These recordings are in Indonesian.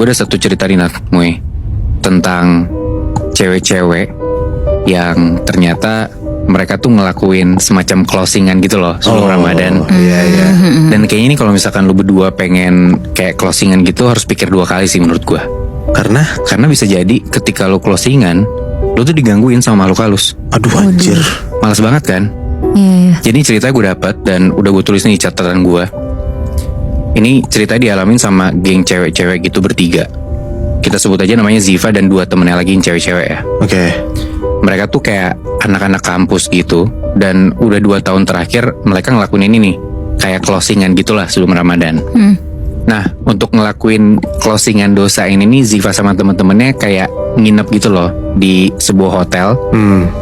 gue ada satu cerita nih Nat, Mui, tentang cewek-cewek yang ternyata mereka tuh ngelakuin semacam closingan gitu loh sebelum Ramadan. Iya. Dan kayaknya ini kalau misalkan lu berdua pengen kayak closingan gitu harus pikir 2 kali sih menurut gue. Karena bisa jadi ketika lu closingan, lu tuh digangguin sama makhluk halus. Aduh anjir. Males banget kan? Iya. Jadi cerita gue dapat dan udah gue tulis nih di catatan gue. Ini cerita dialamin sama geng cewek-cewek gitu bertiga. Kita sebut aja namanya Ziva dan 2 temennya lagi yang cewek-cewek ya. Oke. Mereka tuh kayak anak-anak kampus gitu. Dan udah 2 tahun terakhir mereka ngelakuin ini nih, kayak closingan gitulah sebelum Ramadan. Nah, untuk ngelakuin closingan dosa ini nih, Ziva sama temen-temennya kayak nginep gitu loh di sebuah hotel.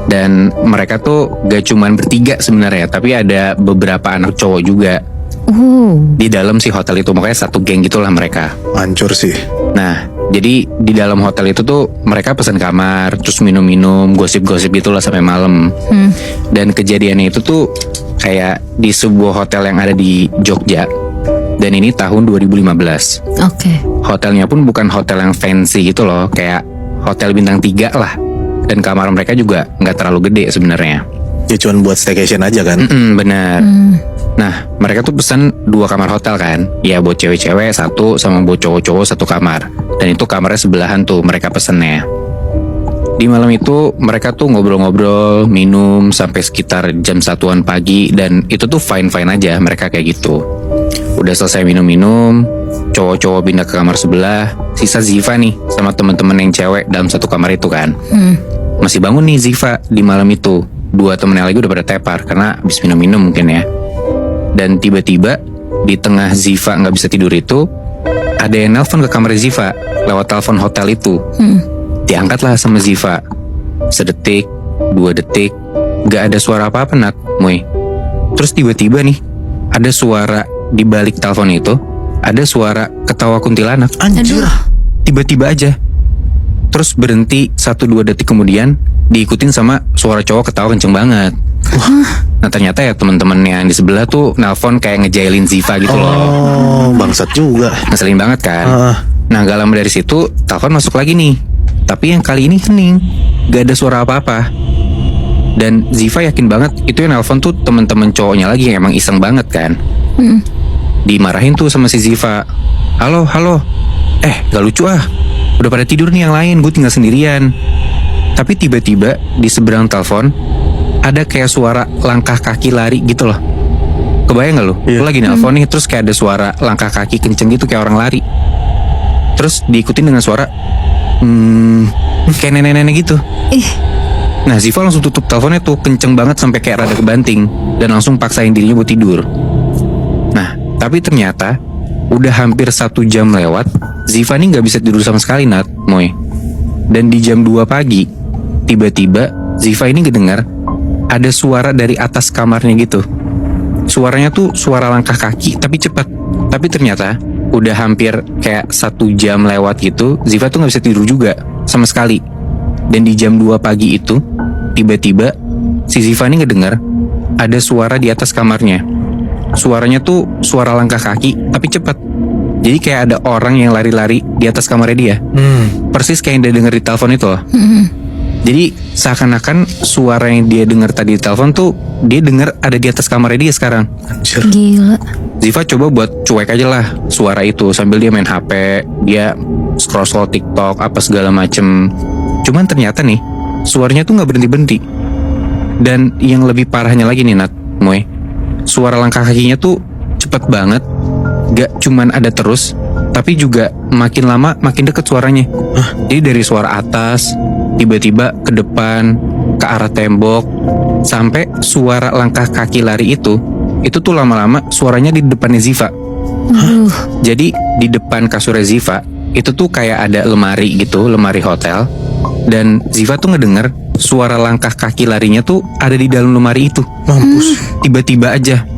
Dan mereka tuh gak cuman bertiga sebenarnya, tapi ada beberapa anak cowok juga di dalam si hotel itu. Makanya satu geng gitulah mereka. Hancur sih. Nah, jadi di dalam hotel itu tuh mereka pesan kamar, terus minum-minum, gosip-gosip gitulah sampai malam. Dan kejadiannya itu tuh kayak di sebuah hotel yang ada di Jogja. Dan ini tahun 2015. Oke. Hotelnya pun bukan hotel yang fancy gitu loh, kayak hotel bintang 3 lah. Dan kamar mereka juga nggak terlalu gede sebenarnya. Ya cuman buat staycation aja kan. Bener. Nah, mereka tuh pesan 2 kamar hotel kan. Ya buat cewek-cewek 1, sama buat cowok-cowok 1 kamar. Dan itu kamarnya sebelahan tuh mereka pesennya. Di malam itu mereka tuh ngobrol-ngobrol, minum sampai sekitar jam 1-an pagi. Dan itu tuh fine-fine aja mereka kayak gitu. Udah selesai minum-minum, cowok-cowok pindah ke kamar sebelah. Sisa Ziva nih sama temen-temen yang cewek dalam 1 kamar itu kan. Masih bangun nih Ziva di malam itu. 2 temennya lagi udah pada tepar karena habis minum-minum mungkin ya. Dan tiba-tiba di tengah Ziva gak bisa tidur itu, ada yang nelpon ke kamar Ziva lewat telepon hotel itu. Diangkatlah sama Ziva. Sedetik, 2 detik, gak ada suara apa-apa Nat, Mui. Terus tiba-tiba nih, ada suara di balik telepon itu, ada suara ketawa kuntilanak. Anjir. Tiba-tiba aja. Terus berhenti 1-2 detik kemudian, diikutin sama suara cowok ketawa kenceng banget. Nah ternyata ya temen-temen yang di sebelah tuh nelpon kayak ngejailin Ziva gitu loh. Oh, bangsat juga. Ngeselin banget kan. Nah gak lama dari situ telepon masuk lagi nih. Tapi yang kali ini hening, gak ada suara apa-apa. Dan Ziva yakin banget itu yang nelpon tuh temen-temen cowoknya lagi yang emang iseng banget kan. Dimarahin tuh sama si Ziva. Halo, gak lucu ah. Udah pada tidur nih yang lain, gue tinggal sendirian. Tapi tiba-tiba di seberang telepon ada kayak suara langkah kaki lari gitu loh. Kebayang gak lu? Lu lagi nelpon nih, terus kayak ada suara langkah kaki kenceng gitu kayak orang lari. Terus diikutin dengan suara kayak nenek-nenek gitu. Nah Ziva langsung tutup teleponnya tuh kenceng banget sampai kayak rada kebanting. Dan langsung paksain dirinya buat tidur. Nah tapi ternyata udah hampir 1 jam lewat, Ziva nih gak bisa tidur sama sekali Nat, Moy. Dan di jam 2 pagi, tiba-tiba Ziva ini ngedengar ada suara dari atas kamarnya gitu. Suaranya tuh suara langkah kaki tapi cepat. Tapi ternyata udah hampir kayak 1 jam lewat gitu, Ziva tuh gak bisa tidur juga sama sekali. Dan di jam 2 pagi itu, tiba-tiba si Ziva ini ngedengar ada suara di atas kamarnya. Suaranya tuh suara langkah kaki tapi cepat. Jadi kayak ada orang yang lari-lari di atas kamarnya dia. Persis kayak yang dia denger di telepon itu loh. Jadi seakan-akan suara yang dia dengar tadi di telepon tuh dia dengar ada di atas kamarnya dia sekarang. Anjir. Gila. Ziva coba buat cuek aja lah suara itu sambil dia main HP, dia scroll TikTok apa segala macem. Cuman ternyata nih suaranya tuh nggak berhenti-berhenti. Dan yang lebih parahnya lagi nih Nat, Moy, suara langkah kakinya tuh cepet banget. Gak cuman ada terus, tapi juga makin lama makin deket suaranya. Jadi dari suara atas, tiba-tiba ke depan, ke arah tembok, sampai suara langkah kaki lari itu tuh lama-lama suaranya di depannya Ziva. Jadi di depan kasurnya Ziva itu tuh kayak ada lemari gitu, lemari hotel. Dan Ziva tuh ngedenger suara langkah kaki larinya tuh ada di dalam lemari itu. Mampus. Tiba-tiba aja.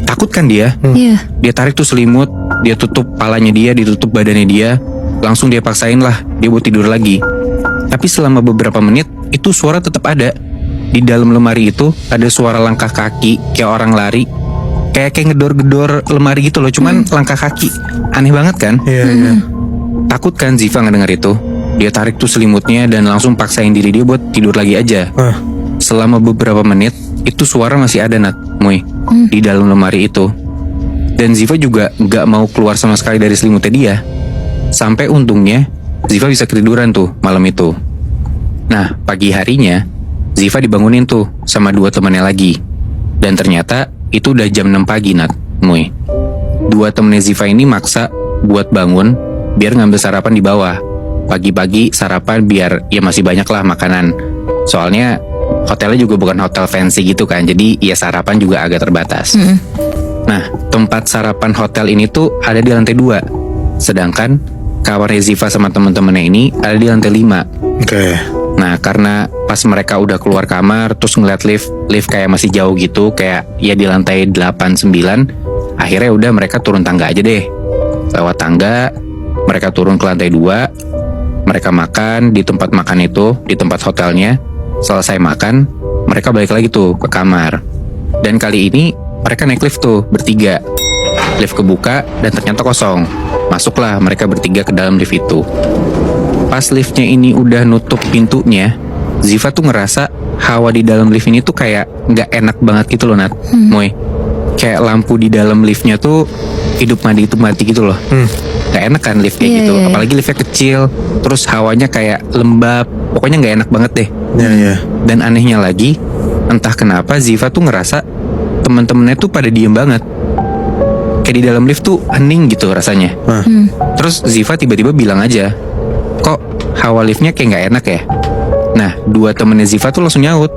Takut kan dia? Iya. Dia tarik tuh selimut, dia tutup palanya dia, ditutup badannya dia. Langsung dia paksain lah, dia buat tidur lagi. Tapi selama beberapa menit, itu suara tetap ada. Di dalam lemari itu ada suara langkah kaki, kayak orang lari. Kayak ngedor-gedor lemari gitu loh, cuman langkah kaki. Aneh banget kan? Iya. Takut kan Ziva ngedenger itu. Dia tarik tuh selimutnya dan langsung paksain diri dia buat tidur lagi aja. Selama beberapa menit, itu suara masih ada Nat, Moy, di dalam lemari itu. Dan Ziva juga gak mau keluar sama sekali dari selimutnya dia. Sampai untungnya Ziva bisa ketiduran tuh malam itu. Nah, pagi harinya Ziva dibangunin tuh sama 2 temannya lagi. Dan ternyata itu udah jam 6 pagi Nat, Moy. 2 temennya Ziva ini maksa buat bangun biar ngambil sarapan di bawah. Pagi-pagi sarapan biar ya masih banyak lah makanan. Soalnya hotelnya juga bukan hotel fancy gitu kan, jadi ya sarapan juga agak terbatas. Nah, tempat sarapan hotel ini tuh ada di lantai 2. Sedangkan kamarnya Ziva sama temen-temennya ini ada di lantai 5. Oke. Nah, karena pas mereka udah keluar kamar terus ngeliat lift kayak masih jauh gitu, kayak ya di lantai 8-9, akhirnya udah mereka turun tangga aja deh. Lewat tangga, mereka turun ke lantai 2. Mereka makan di tempat makan itu, di tempat hotelnya. Selesai makan, mereka balik lagi tuh ke kamar. Dan kali ini mereka naik lift tuh bertiga. Lift kebuka dan ternyata kosong. Masuklah mereka bertiga ke dalam lift itu. Pas liftnya ini udah nutup pintunya, Ziva tuh ngerasa hawa di dalam lift ini tuh kayak gak enak banget gitu loh Nat, Moy. Kayak lampu di dalam liftnya tuh hidup mati gitu loh. Gak enak kan lift kayak gitu. Apalagi liftnya kecil, terus hawanya kayak lembab. Pokoknya gak enak banget deh. Iya. Dan anehnya lagi, entah kenapa Ziva tuh ngerasa temen-temennya tuh pada diem banget. Kayak di dalam lift tuh hening gitu rasanya. Terus Ziva tiba-tiba bilang aja, kok hawa liftnya kayak gak enak ya? Nah, 2 temennya Ziva tuh langsung nyaut,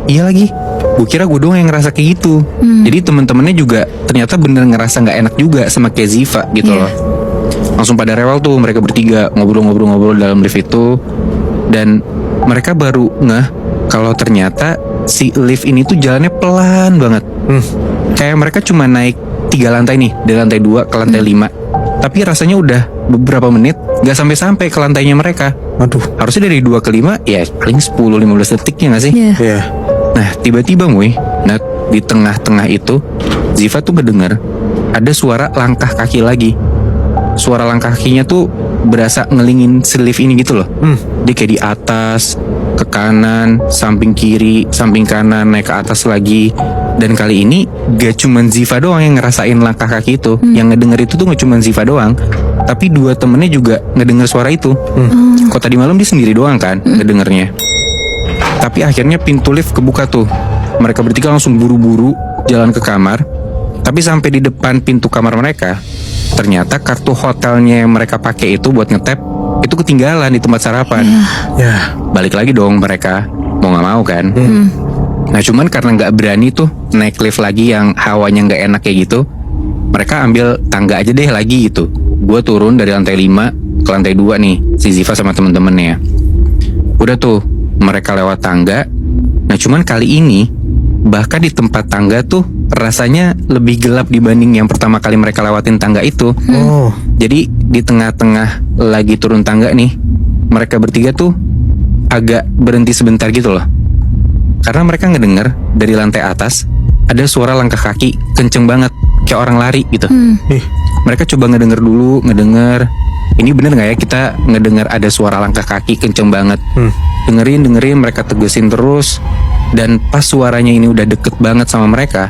iya lagi, gue kira gue doang yang ngerasa kayak gitu. Jadi temen-temennya juga ternyata bener ngerasa gak enak juga sama kayak Ziva gitu loh. Langsung pada rewel tuh mereka bertiga ngobrol-ngobrol dalam lift itu. Dan mereka baru ngeh kalau ternyata si lift ini tuh jalannya pelan banget. Kayak mereka cuma naik 3 lantai nih, dari lantai 2 ke lantai 5. Tapi rasanya udah beberapa menit gak sampai-sampai ke lantainya mereka. Aduh. Harusnya dari 2 ke 5 ya paling 10-15 detiknya gak sih? Iya. Nah, tiba-tiba Nah, di tengah-tengah itu Ziva tuh ngedenger ada suara langkah kaki lagi. Suara langkah kakinya tuh berasa ngelingin si lift ini gitu loh. Dia kayak di atas, ke kanan, samping kiri, samping kanan, naik ke atas lagi. Dan kali ini gak cuman Ziva doang yang ngerasain langkah kaki itu. Yang ngedenger itu tuh gak cuman Ziva doang, tapi 2 temennya juga ngedenger suara itu. Kok tadi malam dia sendiri doang kan ngedengernya. Tapi akhirnya pintu lift kebuka tuh. Mereka bertiga langsung buru-buru jalan ke kamar. Tapi sampai di depan pintu kamar mereka, ternyata kartu hotelnya yang mereka pakai itu buat ngetap itu ketinggalan di tempat sarapan. Ya. Balik lagi dong mereka, mau gak mau kan. Nah, cuman karena gak berani tuh naik lift lagi yang hawanya gak enak kayak gitu, mereka ambil tangga aja deh lagi gitu. Gue turun dari lantai 5 ke lantai 2 nih, si Ziva sama temen-temennya. Udah tuh mereka lewat tangga. Nah, cuman kali ini bahkan di tempat tangga tuh rasanya lebih gelap dibanding yang pertama kali mereka lewatin tangga itu. Jadi di tengah-tengah lagi turun tangga nih, mereka bertiga tuh agak berhenti sebentar gitu loh. Karena mereka ngedenger dari lantai atas ada suara langkah kaki kenceng banget, kayak orang lari gitu. Mereka coba ngedenger dulu, ini bener gak ya kita ngedenger ada suara langkah kaki kenceng banget. Dengerin, mereka tegesin terus. Dan pas suaranya ini udah deket banget sama mereka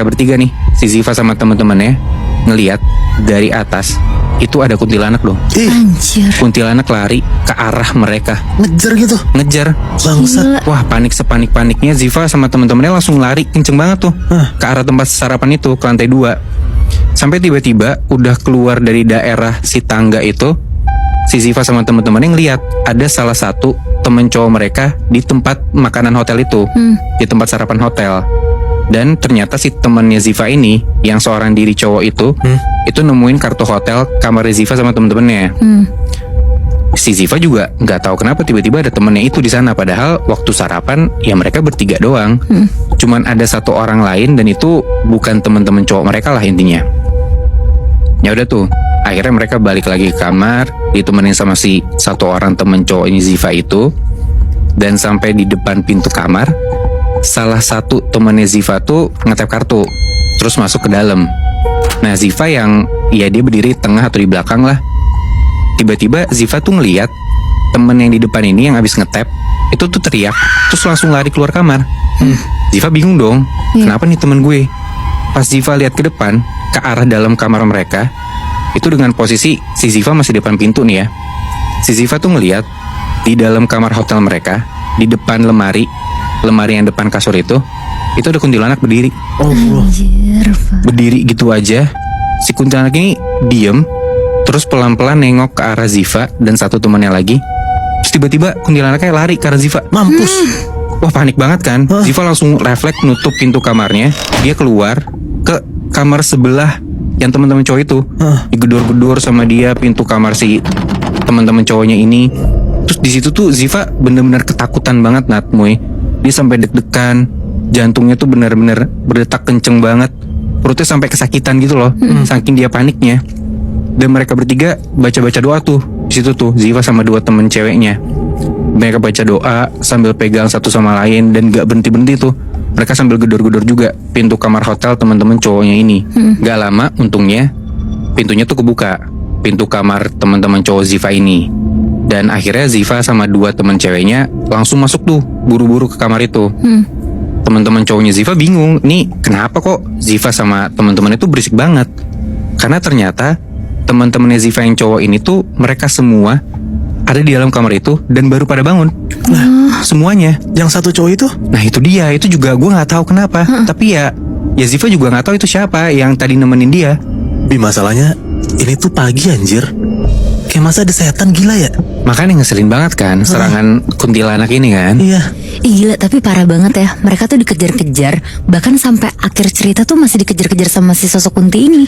bertiga nih, si Ziva sama temen-temennya ngeliat dari atas itu ada kuntilanak dong. Anjir. Kuntilanak lari ke arah mereka. Ngejar gitu. Ngejar. Bangsat. Wah, panik sepanik-paniknya Ziva sama temen-temennya langsung lari kenceng banget tuh ke arah tempat sarapan itu, ke lantai 2. Sampai tiba-tiba udah keluar dari daerah si tangga itu, si Ziva sama temen-temennya ngeliat ada salah satu temen cowok mereka di tempat makanan hotel itu, di tempat sarapan hotel. Dan ternyata si temennya Ziva ini, yang seorang diri cowok itu nemuin kartu hotel kamar Ziva sama temen-temennya. Si Ziva juga nggak tahu kenapa tiba-tiba ada temennya itu di sana, padahal waktu sarapan ya mereka bertiga doang. Cuman ada satu orang lain dan itu bukan temen-temen cowok mereka lah intinya. Ya udah tuh, akhirnya mereka balik lagi ke kamar, ditemenin sama si satu orang temen cowok ini Ziva itu. Dan sampai di depan pintu kamar, salah satu temennya Ziva tuh ngetap kartu, terus masuk ke dalam. Nah, Ziva yang ya dia berdiri tengah atau di belakang lah, tiba-tiba Ziva tuh ngeliat temen yang di depan ini yang abis ngetap itu tuh teriak, terus langsung lari keluar kamar. Ziva bingung dong, kenapa nih temen gue? Pas Ziva lihat ke depan, ke arah dalam kamar mereka, itu dengan posisi si Ziva masih di depan pintu nih ya. Si Ziva tuh ngeliat di dalam kamar hotel mereka, di depan lemari yang depan kasur itu ada kuntilanak berdiri. Allah. Berdiri gitu aja. Si kuntilanak ini diem, terus pelan-pelan nengok ke arah Ziva dan satu temannya lagi. Terus tiba-tiba kuntilanaknya lari ke arah Ziva. Mampus. Wah, panik banget kan. Ziva langsung refleks nutup pintu kamarnya. Dia keluar ke kamar sebelah yang teman-teman cowok itu. Digedor-gedor sama dia pintu kamar si teman-teman cowoknya ini. Terus di situ tuh Ziva bener-bener ketakutan banget, Natmoy. Dia sampai deg-degan, jantungnya tuh bener-bener berdetak kenceng banget, perutnya sampai kesakitan gitu loh, saking dia paniknya. Dan mereka bertiga baca-baca doa tuh di situ tuh, Ziva sama dua temen ceweknya. Mereka baca doa sambil pegang satu sama lain dan gak berhenti-berhenti tuh. Mereka sambil gedor-gedor juga pintu kamar hotel teman-teman cowoknya ini. Gak lama untungnya pintunya tuh kebuka, pintu kamar teman-teman cowok Ziva ini. Dan akhirnya Ziva sama dua teman ceweknya langsung masuk tuh buru-buru ke kamar itu. Teman-teman cowoknya Ziva bingung, nih kenapa kok Ziva sama teman-teman itu berisik banget? Karena ternyata teman-temannya Ziva yang cowok ini tuh mereka semua ada di dalam kamar itu dan baru pada bangun. Semuanya. Yang satu cowok itu? Nah itu dia, itu juga gue nggak tahu kenapa. Tapi ya Ziva juga nggak tahu itu siapa yang tadi nemenin dia. Bi, masalahnya ini tuh pagi anjir. Kayak masa ada setan, gila ya? Makanya ngeselin banget kan serangan kuntilanak ini kan. Iya. Ih, gila, tapi parah banget ya. Mereka tuh dikejar-kejar, bahkan sampai akhir cerita tuh masih dikejar-kejar sama si sosok Kunti ini.